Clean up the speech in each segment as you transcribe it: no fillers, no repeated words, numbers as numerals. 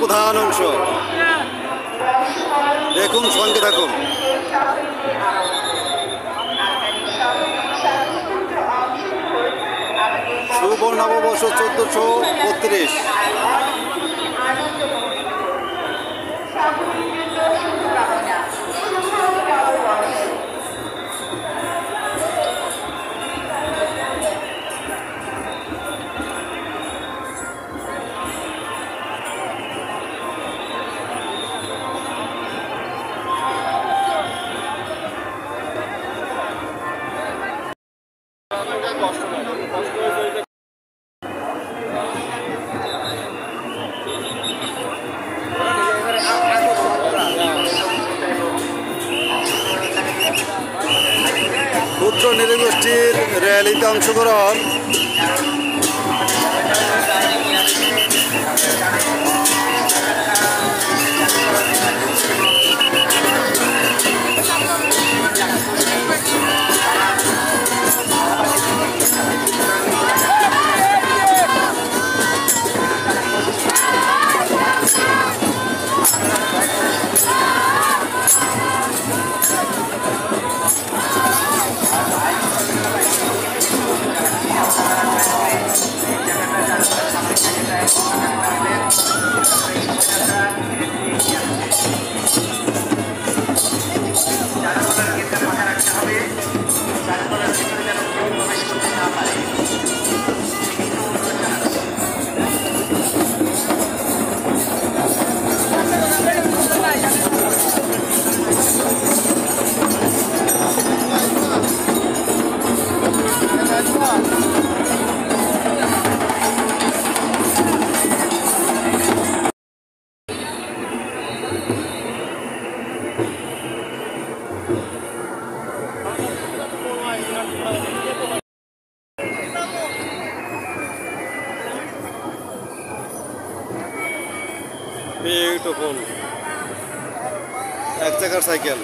প্রধান অংশ। দেখুন, সঙ্গে থাকুন। শুভ নববর্ষ 1432। ক্ষুদ্র নৃগোষ্ঠীর র্যালিতে অংশগ্রহণ। বিউটিফুল এক চাকার সাইকেল।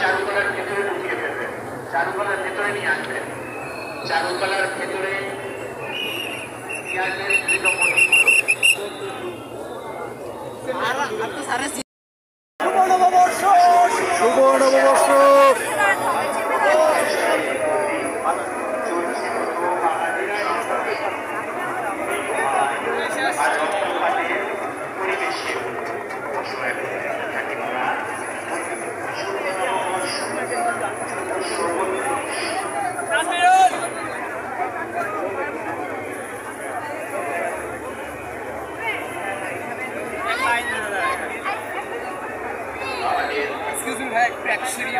চারুকলার ভেতরে ঢুকিয়ে ফেলবেন, চারুকলার ভেতরে নিয়ে আসবেন, চারুকলার ভেতরে নিয়ে আসবেন। শুভ নববর্ষ, শুভ নববর্ষ। Excuse me, actually,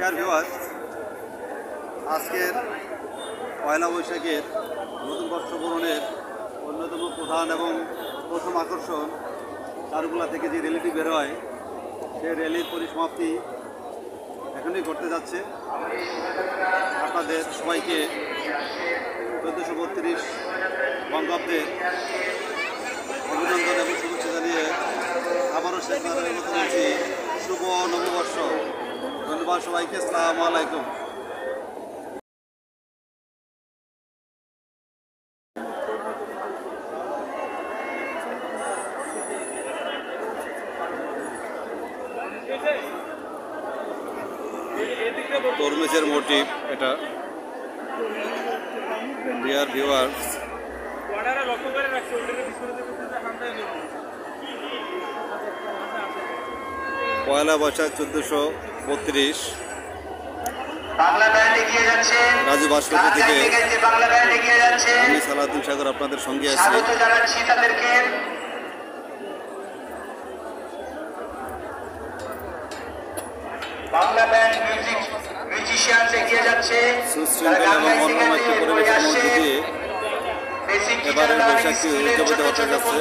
ভিউয়ার্স, আজকের পয়লা বৈশাখের নতুন বর্ষবরণের অন্যতম প্রধান এবং প্রথম আকর্ষণ চারুকলা থেকে যে র্যালিটি বের হয়, সেই র্যালির পরিসমাপ্তি এখনই ঘটতে যাচ্ছে। আপনাদের সবাইকে 1432 বঙ্গাব্দের অভিনন্দন এবং শুভেচ্ছা জানিয়ে আবারও শেষবারের মতো বলছি শুভ নববর্ষ। ধন্যবাদ সবাইকে। আসসালামু আলাইকুম। তরমুজের মোটিভ এটা। ডিয়ার ভিউয়ার্স, পয়লা বৈশাখ 1432 বাংলা ব্যান্ড এগিয়ে যাচ্ছে, রাজু ভাস্কর্য থেকে বাংলা ব্যান্ড এগিয়ে যাচ্ছে। আমি সালাউদ্দিন সাগর আপনাদের সঙ্গে আছি। স্বাগত জানাচ্ছি তাদেরকে। বাংলা ব্যান্ড মিউজিশিয়ানস এগিয়ে যাচ্ছে। সুশৃঙ্খল এবং অন্যান্য একটি পরিবেশের মধ্যে দিয়ে এবারের বৈশাখী উদযাপিত হতে যাচ্ছে।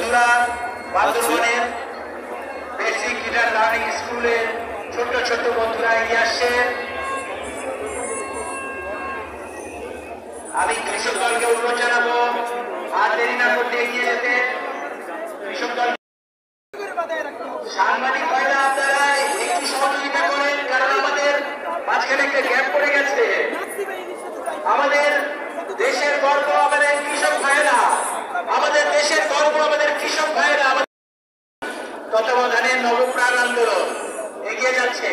বেসিক গিটার লার্নিং স্কুলের ছোট ছোট বন্ধুরা এগিয়ে আসছে। আমি কৃষক দলকে অনুরোধ জানাবো আর দেরি না করতে এগিয়ে যেতে। কৃষক দল সাংবাদিক ভাইরা আপনারা একটু সহযোগিতা করেন, কারণ আমাদের মাঝখানে একটা গ্যাপ পড়ে গেছে। আমাদের দেশের গর্ব আমাদের কৃষক ভাইরা, আমাদের দেশের গর্ব আমাদের কৃষক ভাইরা। তত্ত্বাবধানে নবপ্রাণ আন্দোলন এগিয়ে যাচ্ছে।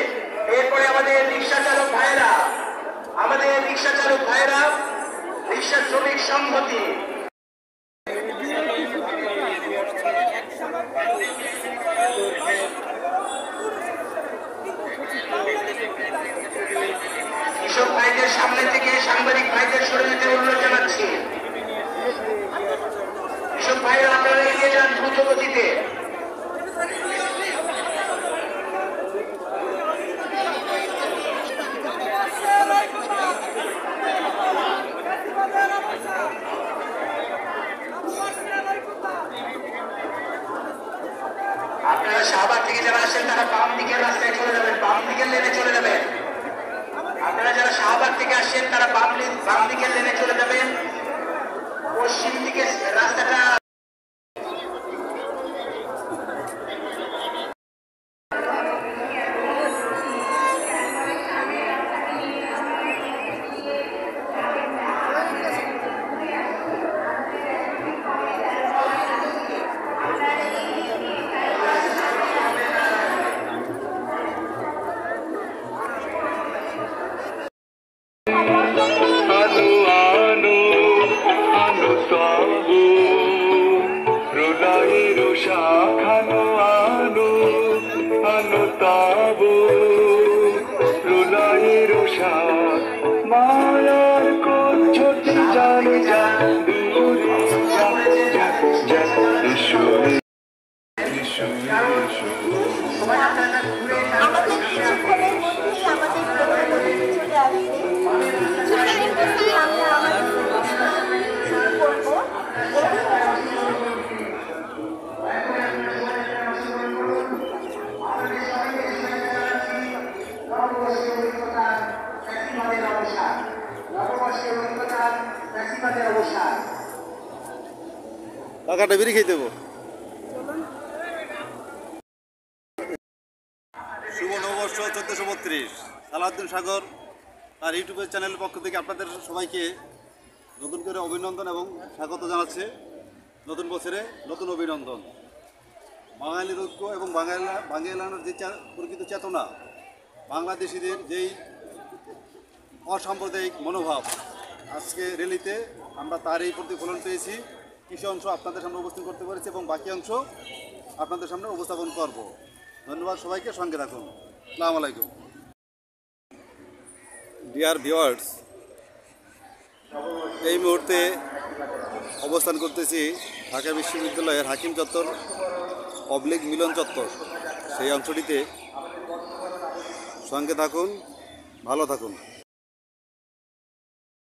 এরপরে আমাদের রিক্সা চালক ভাইরা, আমাদের রিক্সা চালক ভাইরা, রিক্সা শ্রমিক সংহতি, কৃষক ভাইদের সামনে থেকে সাংবাদিক ভাইদের সরে যেতে অনুরোধ জানাচ্ছি। কৃষক ভাইরা আপনারা এগিয়ে যান দ্রুত গতিতে। আপনারা শাহবাগ থেকে যারা আসেন তারা বাম দিকের রাস্তায় চলে যাবেন, বাম দিকের লেনে চলে যাবেন। আপনারা যারা শাহবাগ থেকে আসেন তারা বাম দিকের লেনে চলে যাবেন। পশ্চিম দিকে রাস্তাটা মায়ার কোচ্ছটি জানি দূরে আমাদের কিছুক্ষণের মধ্যেই আমাদের প্রধানমন্ত্রী চলে আসবে। সেখানে বসে আমরা আমাদের শুরু করবো। টাকাটা বেরিয়ে খেয়ে দেবো। শুভ নববর্ষ 1432। সালাউদ্দিন সাগর তার ইউটিউবের চ্যানেলের পক্ষ থেকে আপনাদের সবাইকে নতুন করে অভিনন্দন এবং স্বাগত জানাচ্ছে। নতুন বছরে নতুন অভিনন্দন। বাঙালির ঐক্য এবং বাঙালির যে প্রকৃত চেতনা, বাংলাদেশিদের যেই অসাম্প্রদায়িক মনোভাব, আজকে র্যালিতে আমরা তার এই প্রতিফলন পেয়েছি। কিছু অংশ আপনাদের সামনে উপস্থাপন করতে পেরেছি এবং বাকি অংশ আপনাদের সামনে উপস্থাপন করব। ধন্যবাদ সবাইকে, সঙ্গে রাখুন। আসসালামু আলাইকুম। ডিয়ার ভিউয়ার্স, এই মুহূর্তে অবস্থান করতেছি ঢাকা বিশ্ববিদ্যালয়ের হাকিম চত্বর অবলিক মিলন চত্বর, সেই অংশটিতে। সঙ্গে থাকুন, ভালো থাকুন।